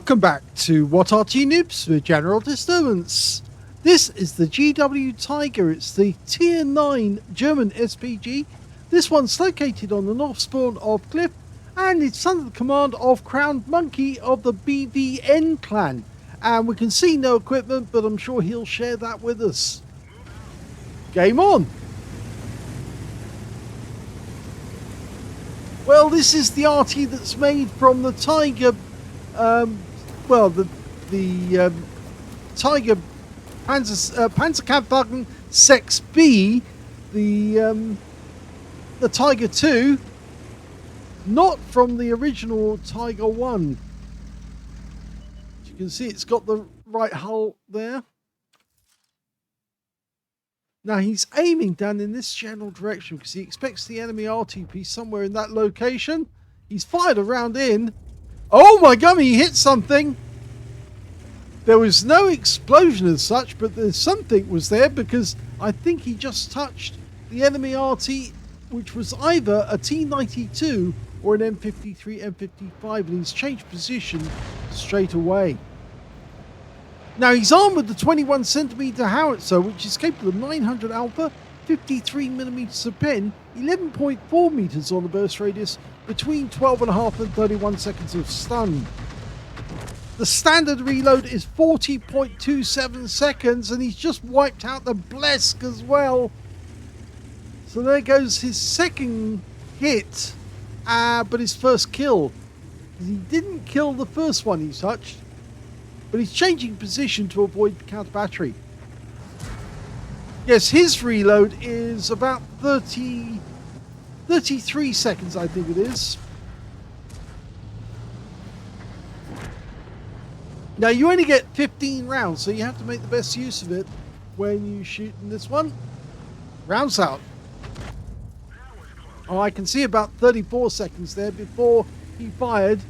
Welcome back to What Arty Noobs with General Disturbance. This is the GW Tiger. It's the Tier 9 German SPG. This one's located on the north spawn of Cliff, and it's under the command of Crowned Monkey of the BVN clan. And we can see no equipment, but I'm sure he'll share that with us. Game on! Well, this is the Arty that's made from the Tiger. The Tiger Panzerkampfwagen 6B, the Tiger 2, not from the original Tiger 1. As you can see, it's got the right hull there. Now he's aiming down in this general direction because he expects the enemy RTP somewhere in that location. He's fired a round in. Oh my god, he hit something! There was no explosion as such, but there's something was there because I think he just touched the enemy RT, which was either a T92 or an M53, M55, and he's changed position straight away. Now he's armed with the 21cm howitzer, which is capable of 900 alpha, 53mm of pen, 11.4 meters on the burst radius, between 12.5 and 31 seconds of stun. The standard reload is 40.27 seconds, and he's just wiped out the Blesk as well. So there goes his second hit, but his first kill. He didn't kill the first one he touched, but he's changing position to avoid counter battery. Yes, his reload is about 33 seconds, I think it is. Now you only get 15 rounds, so you have to make the best use of it when you shoot in this one. Rounds out. Oh, I can see about 34 seconds there before he fired.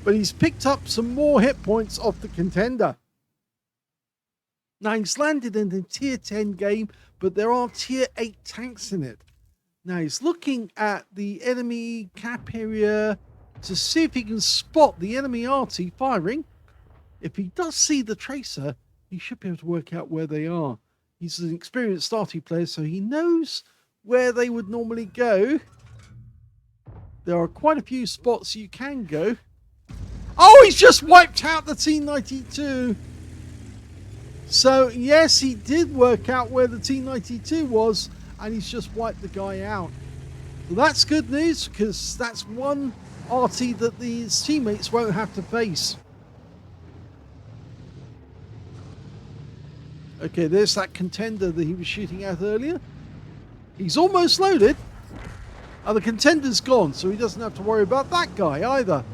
But he's picked up some more hit points off the contender. Now he's landed in the tier 10 game, but there are tier 8 tanks in it. Now he's looking at the enemy cap area to see if he can spot the enemy RT firing. If he does see the tracer, he should be able to work out where they are. He's an experienced Arty player, so he knows where they would normally go. There are quite a few spots you can go. Oh, he's just wiped out the T92. So, yes, he did work out where the T92 was, and he's just wiped the guy out. So that's good news, because that's one Arty that his teammates won't have to face. Okay, there's that contender that he was shooting at earlier. He's almost loaded. And the contender's gone, so he doesn't have to worry about that guy either.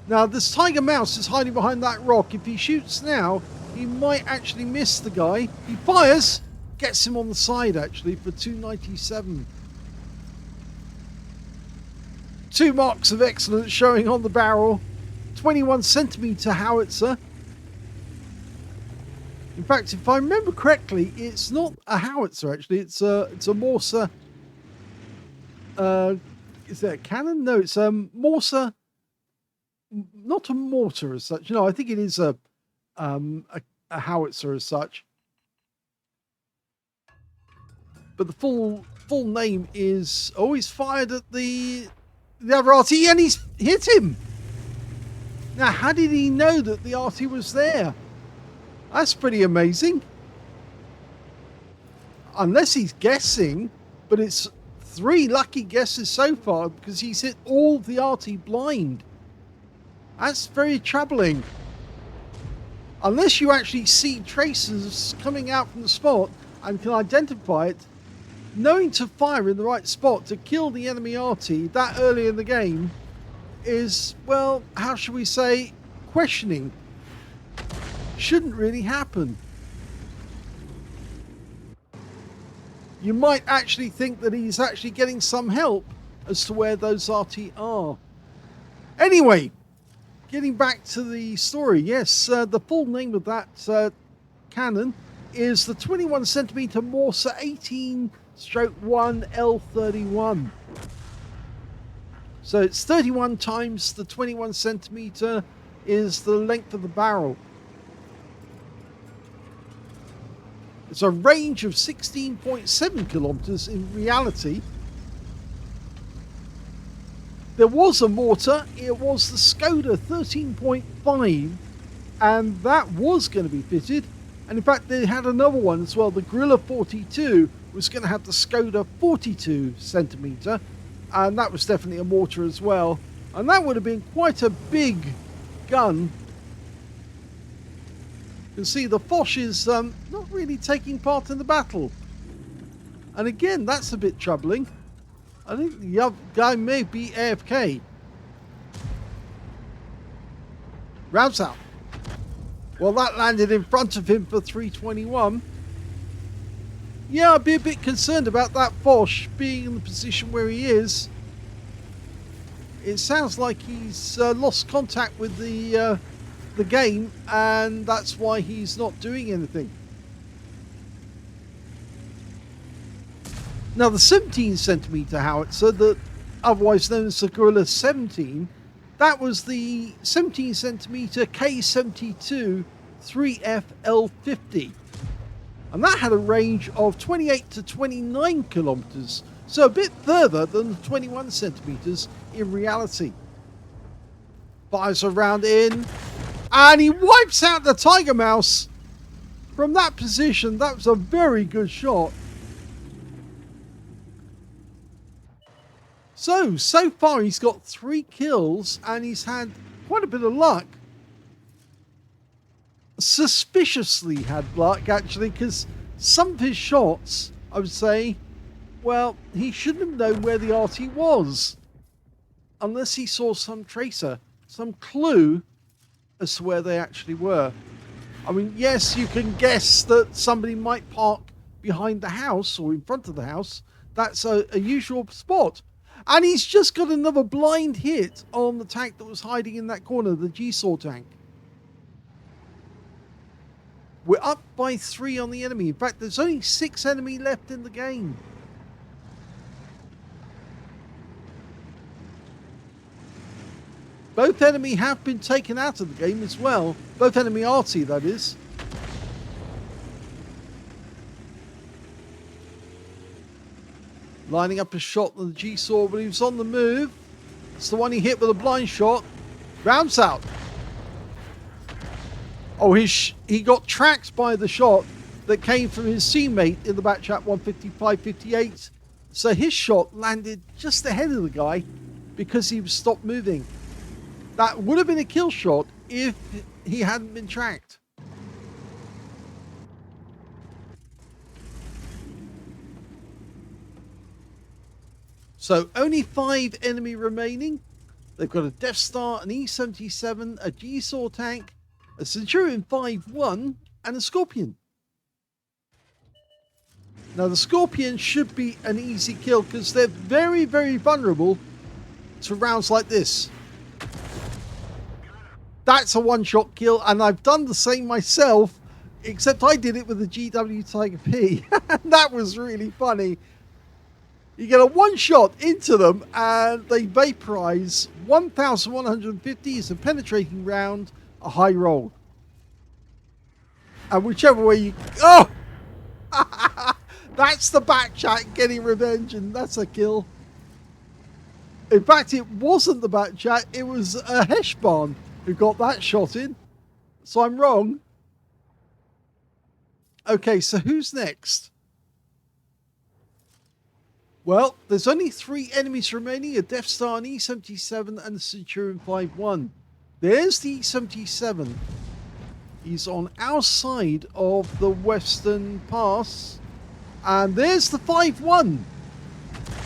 Now, this Tiger Mouse is hiding behind that rock. If he shoots now, he might actually miss the guy. He fires, gets him on the side, actually, for 297. 2 marks of excellence showing on the barrel. 21cm howitzer. In fact, if I remember correctly, it's not a howitzer, actually. It's a Morser. Is that a cannon? No, it's a Morser. Not a mortar as such. No, I think it is a howitzer as such. But the full name is... Oh, he's fired at the other RT, and he's hit him. Now, how did he know that the RT was there? That's pretty amazing. Unless he's guessing, but it's 3 lucky guesses so far because he's hit all the RT blind. That's very troubling. Unless you actually see tracers coming out from the spot and can identify it, knowing to fire in the right spot to kill the enemy RT that early in the game is, well, how should we say, questioning. Shouldn't really happen. You might actually think that he's actually getting some help as to where those RT are. Anyway, getting back to the story, yes, the full name of that cannon is the 21cm Morser 18/1 L31. So it's 31 times the 21 centimeter is the length of the barrel. It's a range of 16.7 kilometers in reality. There was a mortar, it was the Skoda 13.5, and that was going to be fitted. And in fact, they had another one as well. The Gorilla 42 was going to have the Skoda 42 centimeter, and that was definitely a mortar as well. And that would have been quite a big gun. You can see the Foch is not really taking part in the battle. And again, that's a bit troubling. I think the other guy may be AFK. Rounds out. Well, that landed in front of him for 321. Yeah, I'd be a bit concerned about that Foch being in the position where he is. It sounds like he's lost contact with the game, and that's why he's not doing anything. Now, the 17 centimeter howitzer, that otherwise known as the Gorilla 17, that was the 17 centimeter K72 3FL50. And that had a range of 28 to 29 kilometers, so a bit further than the 21 centimeters in reality. Fires a round in, and he wipes out the Tiger Mouse from that position. That was a very good shot. So far he's got 3 kills and he's had quite a bit of luck. Suspiciously had luck, actually, because some of his shots, I would say, well, he shouldn't have known where the Arty was. Unless he saw some tracer, some clue as to where they actually were. I mean, yes, you can guess that somebody might park behind the house or in front of the house. That's a usual spot. And he's just got another blind hit on the tank that was hiding in that corner, the GeForce tank. We're up by 3 on the enemy. In fact, there's only 6 enemy left in the game. Both enemy have been taken out of the game as well. Both enemy Arty, that is. Lining up a shot on the G-Saw, but he was on the move. It's the one he hit with a blind shot. Rounds out. Oh, he got tracked by the shot that came from his teammate in the back chat 155-58. So his shot landed just ahead of the guy because he was stopped moving. That would have been a kill shot if he hadn't been tracked. So only 5 enemy remaining. They've got a Death Star, an E-77, a G-Saw tank, a Centurion 5-1, and a Scorpion. Now the Scorpion should be an easy kill because they're very, very vulnerable to rounds like this. That's a one-shot kill, and I've done the same myself, except I did it with the GW Tiger P. That was really funny. You get a one-shot into them, and they vaporize. 1,150 is a penetrating round, a high roll. And whichever way you... Oh! That's the back chat getting revenge, and that's a kill. In fact, it wasn't the back chat, it was a Heshbon who got that shot in. So I'm wrong. Okay, so who's next? Well, there's only 3 enemies remaining, a Death Star, an E-77, and a Centurion 5-1. There's the E-77. He's on our side of the Western Pass. And there's the 5-1.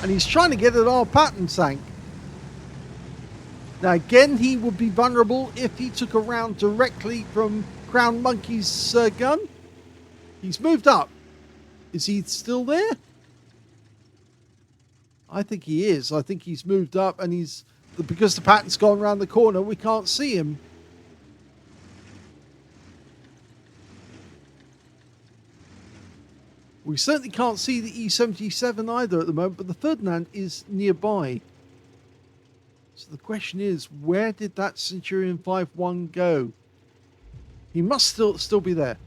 And he's trying to get at our Patton tank. Now again, he would be vulnerable if he took a round directly from Crown Monkey's gun. He's moved up. Is he still there? I think he is. I think he's moved up, and he's because the Patton's gone around the corner, we can't see him. We certainly can't see the E-77 either at the moment, but the Ferdinand is nearby. the question is, where did that Centurion 5-1 go? He must still be there.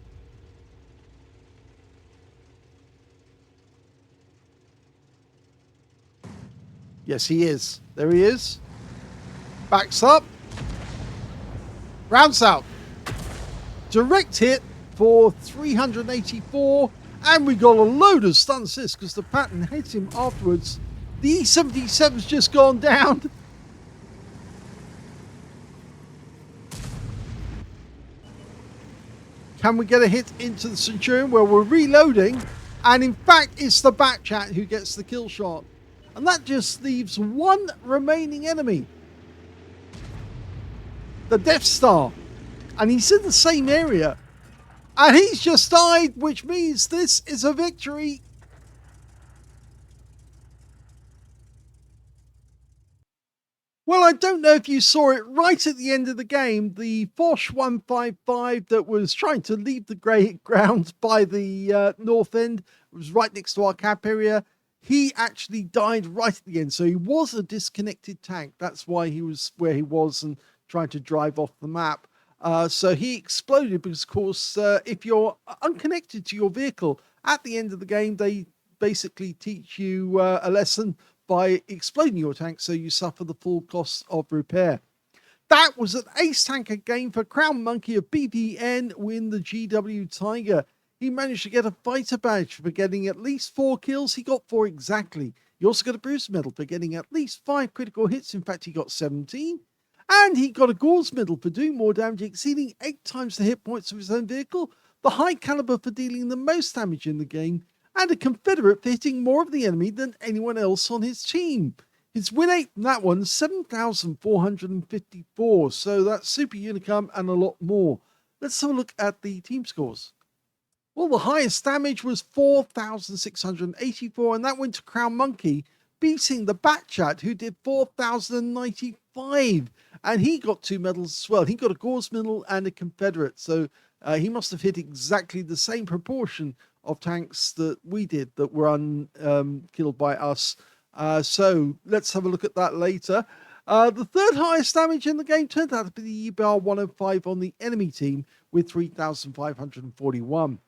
Yes, he is. There he is. Backs up. Rounds out. Direct hit for 384. And we got a load of stun assists because the pattern hits him afterwards. The E77's just gone down. Can we get a hit into the Centurion? Well, we're reloading. And in fact, it's the Batchat who gets the kill shot. And that just leaves one remaining enemy. The Death Star. And he's in the same area. And he's just died, which means this is a victory. Well, I don't know if you saw it right at the end of the game. The Foch 155 that was trying to leave the ground by the north end was right next to our cap area. He actually died right at the end. So he was a disconnected tank. That's why he was where he was and trying to drive off the map. So he exploded because, of course, if you're unconnected to your vehicle at the end of the game, they basically teach you a lesson by exploding your tank, so you suffer the full cost of repair. That was an ace tanker game for Crown Monkey of BVN in the GW Tiger. He managed to get a fighter badge for getting at least 4 kills. He got 4 exactly. He also got a Bruce medal for getting at least 5 critical hits. In fact, he got 17. And he got a Gauze medal for doing more damage, exceeding 8 times the hit points of his own vehicle, the high caliber for dealing the most damage in the game, and a Confederate for hitting more of the enemy than anyone else on his team. His win rate from that one, 7,454. So that's Super Unicum and a lot more. Let's have a look at the team scores. Well, the highest damage was 4,684, and that went to Crown Monkey, beating the Batchat, who did 4,095. And he got 2 medals as well. He got a Gauze medal and a Confederate. So he must have hit exactly the same proportion of tanks that we did that were killed by us. So let's have a look at that later. The third highest damage in the game turned out to be the EBR 105 on the enemy team with 3,541.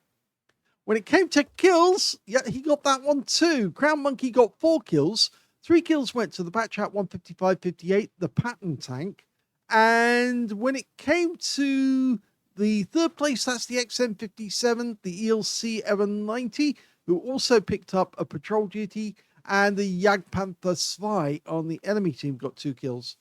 When it came to kills, yeah, he got that one too. Crown Monkey got 4 kills. 3 kills went to the Batchat 155-58, the pattern tank. And when it came to the third place, that's the XM57, the ELC Evan 90, who also picked up a patrol duty, and the Jagdpanther Zwei on the enemy team got 2 kills.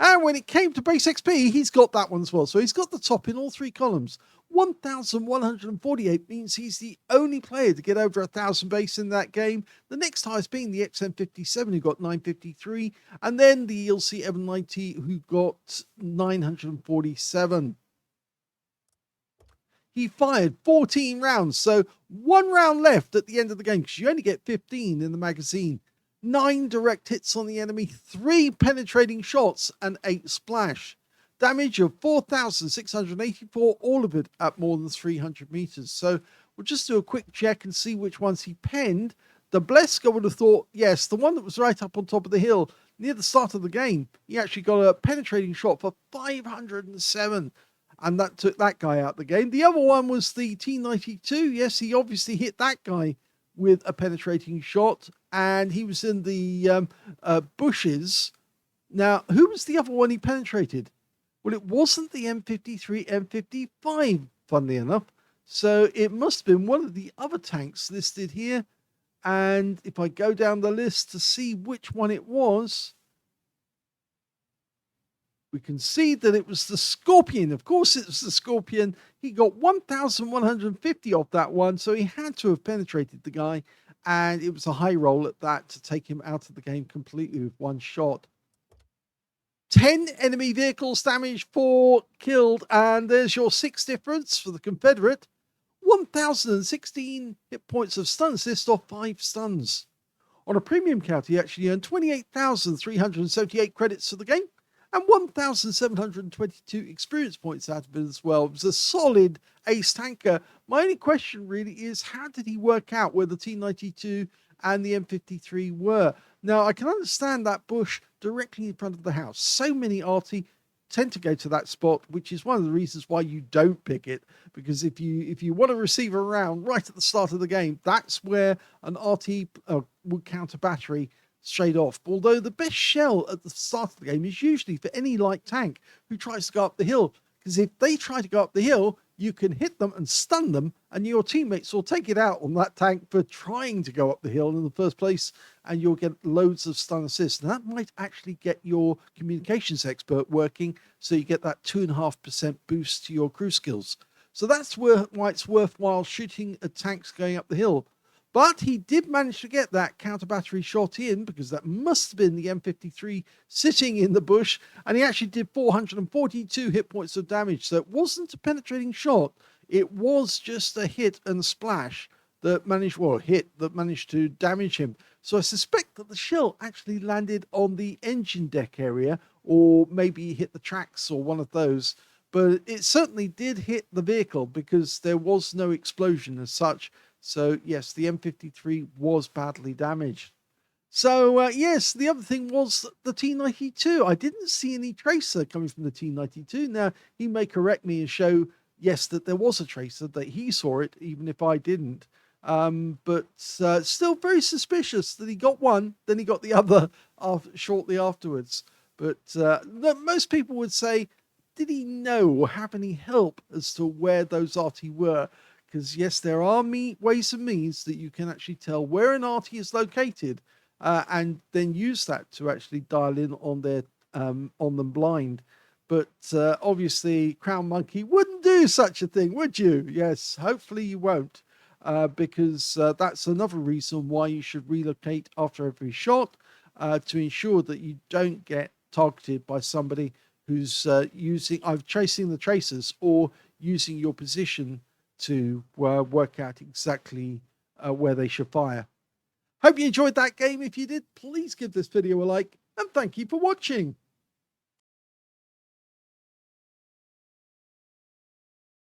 And when it came to base XP, he's got that one as well. So he's got the top in all 3 columns. 1,148 means he's the only player to get over 1,000 base in that game. The next highest being the XM57, who got 953, and then the ELC Evan 90, who got 947. He fired 14 rounds, so 1 round left at the end of the game because you only get 15 in the magazine. 9 direct hits on the enemy, 3 penetrating shots, and 8 splash. Damage of 4,684, all of it at more than 300 meters. So we'll just do a quick check and see which ones he penned. The Blesk, I would have thought, yes, the one that was right up on top of the hill near the start of the game. He actually got a penetrating shot for 507. And that took that guy out of the game. The other one was the T92. Yes, he obviously hit that guy with a penetrating shot. And he was in the bushes. Now, who was the other one he penetrated? Well, it wasn't the M53, M55, funnily enough. So it must have been one of the other tanks listed here. And if I go down the list to see which one it was, we can see that it was the Scorpion. Of course, it was the Scorpion. He got 1,150 off that one, so he had to have penetrated the guy, and it was a high roll at that to take him out of the game completely with 1 shot. 10 enemy vehicles damaged, 4 killed, and there's your 6 difference for the Confederate. 1,016 hit points of stun assist off 5 stuns. On a premium count, he actually earned 28,378 credits for the game, and 1,722 experience points out of it as well. It was a solid ace tanker. My only question really is, how did he work out where the T92 and the M53 were? Now, I can understand that bush directly in front of the house. So many Arty tend to go to that spot, which is one of the reasons why you don't pick it. Because if you want to receive a round right at the start of the game, that's where an Arty would counter battery straight off. Although the best shell at the start of the game is usually for any light tank who tries to go up the hill. Because if they try to go up the hill, you can hit them and stun them, and your teammates will take it out on that tank for trying to go up the hill in the first place, and you'll get loads of stun assists. And that might actually get your communications expert working, so you get that 2.5% boost to your crew skills. So that's why it's worthwhile shooting at tanks going up the hill. But he did manage to get that counter battery shot in, because that must have been the M53 sitting in the bush, and he actually did 442 hit points of damage. So it wasn't a penetrating shot, it was just a hit and a splash that managed to damage him. So I suspect that the shell actually landed on the engine deck area, or maybe hit the tracks or one of those. But it certainly did hit the vehicle, because there was no explosion as such. So, yes, the M53 was badly damaged. So, yes, the other thing was the T92. I didn't see any tracer coming from the T92. Now, he may correct me and show, yes, that there was a tracer, that he saw it, even if I didn't. But still very suspicious that he got one, then he got the other shortly afterwards. But most people would say, did he know or have any help as to where those Arty were? Because, yes, there are ways and means that you can actually tell where an Arty is located, and then use that to actually dial in on them blind. But obviously, Crown Monkey wouldn't do such a thing, would you? Yes, hopefully you won't, because that's another reason why you should relocate after every shot, to ensure that you don't get targeted by somebody who's either chasing the tracers or using your position to work out exactly where they should fire. Hope you enjoyed that game. If you did, please give this video a like, and thank you for watching.